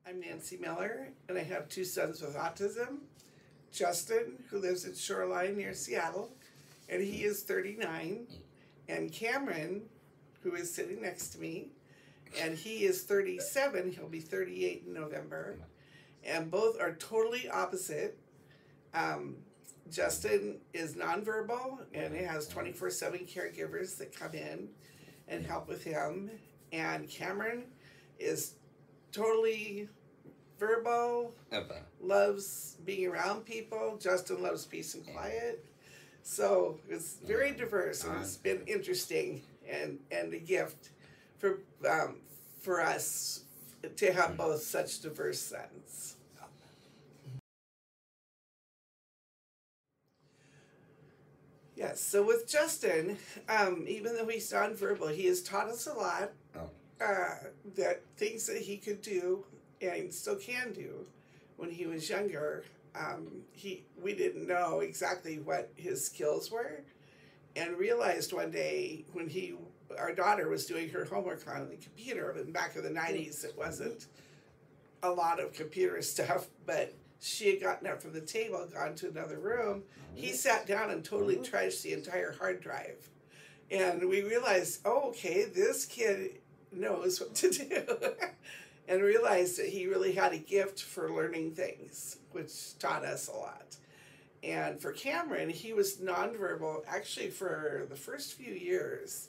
I'm Nancy Miller, and I have two sons with autism. Justin, who lives in Shoreline near Seattle, and he is 39. And Cameron, who is sitting next to me, and he is 37. He'll be 38 in November. And both are totally opposite. Justin is nonverbal and he has 24/7 caregivers that come in and help with him. And Cameron is totally verbal, loves being around people. Justin loves peace and quiet. So it's very diverse, and it's been interesting and a gift for us to have both such diverse sons. Yes, so with Justin, even though he's nonverbal, he has taught us a lot. That things that he could do and still can do when he was younger. We didn't know exactly what his skills were, and realized one day when our daughter was doing her homework on the computer, and back in the 90s it wasn't a lot of computer stuff, but she had gotten up from the table, gone to another room. He sat down and totally trashed the entire hard drive. And we realized, oh, okay, this kid knows what to do. And realized that he really had a gift for learning things, which taught us a lot. And for Cameron, he was nonverbal actually for the first few years,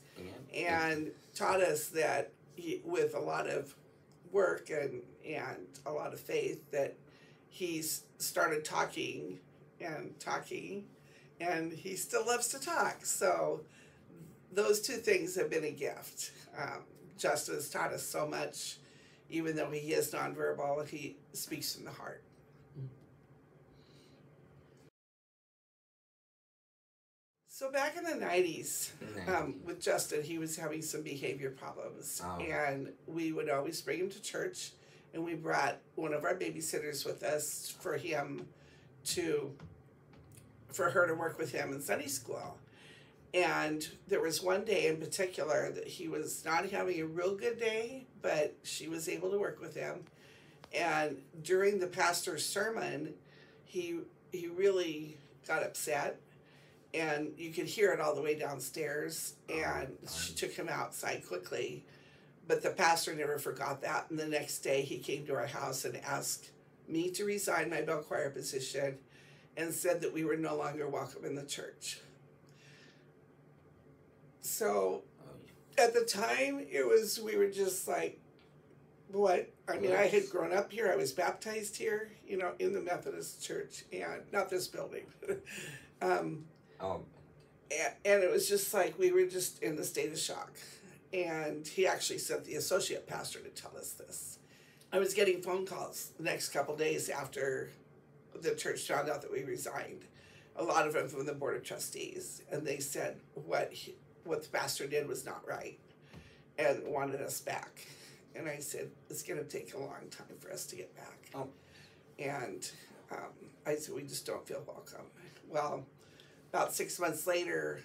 and taught us that with a lot of work and a lot of faith, that he's started talking, and he still loves to talk. So those two things have been a gift. Justin has taught us so much. Even though he is nonverbal, he speaks from the heart. So back in the 90s, with Justin, he was having some behavior problems. And we would always bring him to church, and we brought one of our babysitters with us for her to work with him in Sunday school. And there was one day in particular that he was not having a real good day, but she was able to work with him. And during the pastor's sermon, he really got upset, and you could hear it all the way downstairs, and she took him outside quickly. But the pastor never forgot that, and the next day he came to our house and asked me to resign my bell choir position, and said that we were no longer welcome in the church. So at the time, we were just like, what? I mean, I had grown up here. I was baptized here, in the Methodist church, and not this building. And it was just like, we were just in a state of shock. And he actually sent the associate pastor to tell us this. I was getting phone calls the next couple days after the church found out that we resigned. A lot of them from the board of trustees. And they said what the pastor did was not right and wanted us back. And I said, it's going to take a long time for us to get back. And I said, we just don't feel welcome. Well, about 6 months later,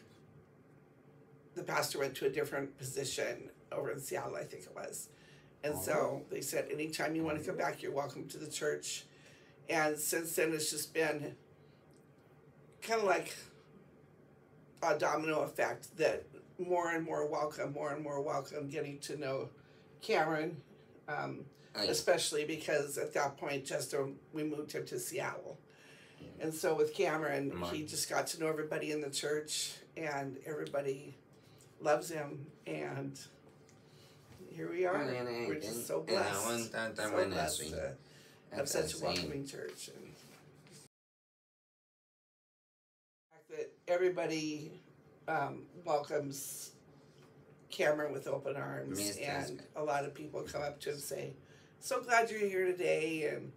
the pastor went to a different position over in Seattle, I think it was. And so they said, anytime you want to come back, you're welcome to the church. And since then, it's just been kind of like a domino effect, that more and more welcome, getting to know Cameron, especially because at that point, we moved him to Seattle. And so with Cameron, he just got to know everybody in the church, and everybody loves him, and here we are. We're just so blessed, to have such a welcoming church. And the fact that everybody welcomes Cameron with open arms, and a lot of people come up to him and say, so glad you're here today. And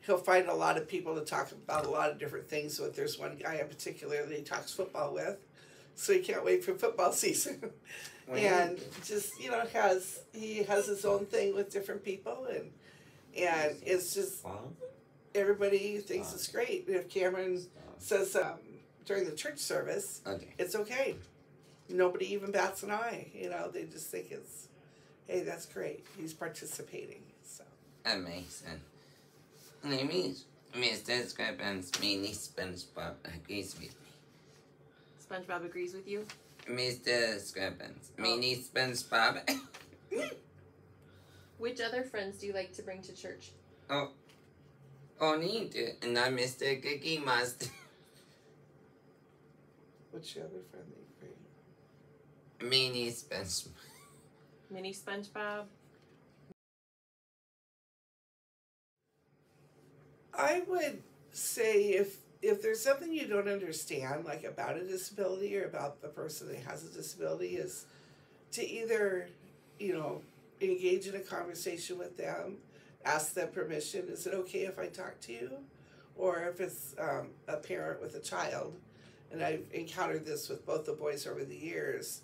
he'll find a lot of people to talk about a lot of different things. So if there's one guy in particular that he talks football with, so he can't wait for football season. And just, he has his own thing with different people, and it's just, everybody thinks it's great. And if Cameron says during the church service, it's okay. Nobody even bats an eye. They just think it's, hey, that's great. He's participating. So. Amazing. Name is Mr. Scribbins, mini SpongeBob agrees with me. SpongeBob agrees with you? Mr. Scribbins, mini SpongeBob. Which other friends do you like to bring to church? Only two, and I'm Mr. Cookie Monster. What's your other friend that you bring? Mini SpongeBob. Mini SpongeBob? I would say if there's something you don't understand, like about a disability or about the person that has a disability, is to either, engage in a conversation with them, ask them permission. Is it okay if I talk to you? Or if it's a parent with a child, and I've encountered this with both the boys over the years,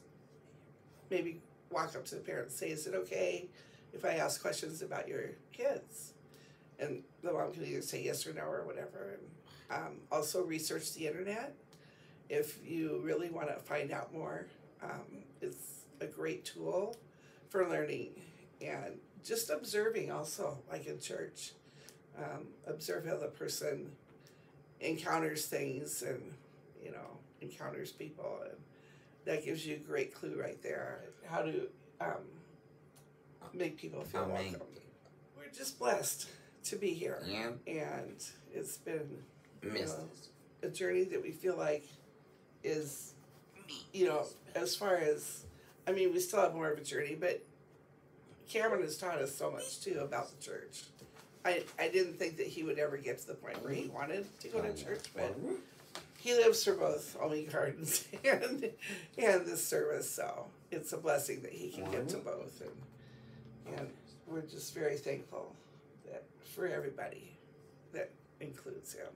maybe walk up to the parent and say, is it okay if I ask questions about your kids? And the mom can either say yes or no or whatever. And also research the internet if you really want to find out more. It's a great tool for learning, and just observing also, like in church. Observe how the person encounters things and, encounters people. And that gives you a great clue right there, how to make people feel welcome. We're just blessed to be here. Yeah. And it's been a journey that we feel like is, as far as, we still have more of a journey, but Cameron has taught us so much too about the church. I didn't think that he would ever get to the point where he wanted to go to church, but he lives for both Olney Gardens and this service, so it's a blessing that he can get to both, and we're just very thankful that for everybody that includes him.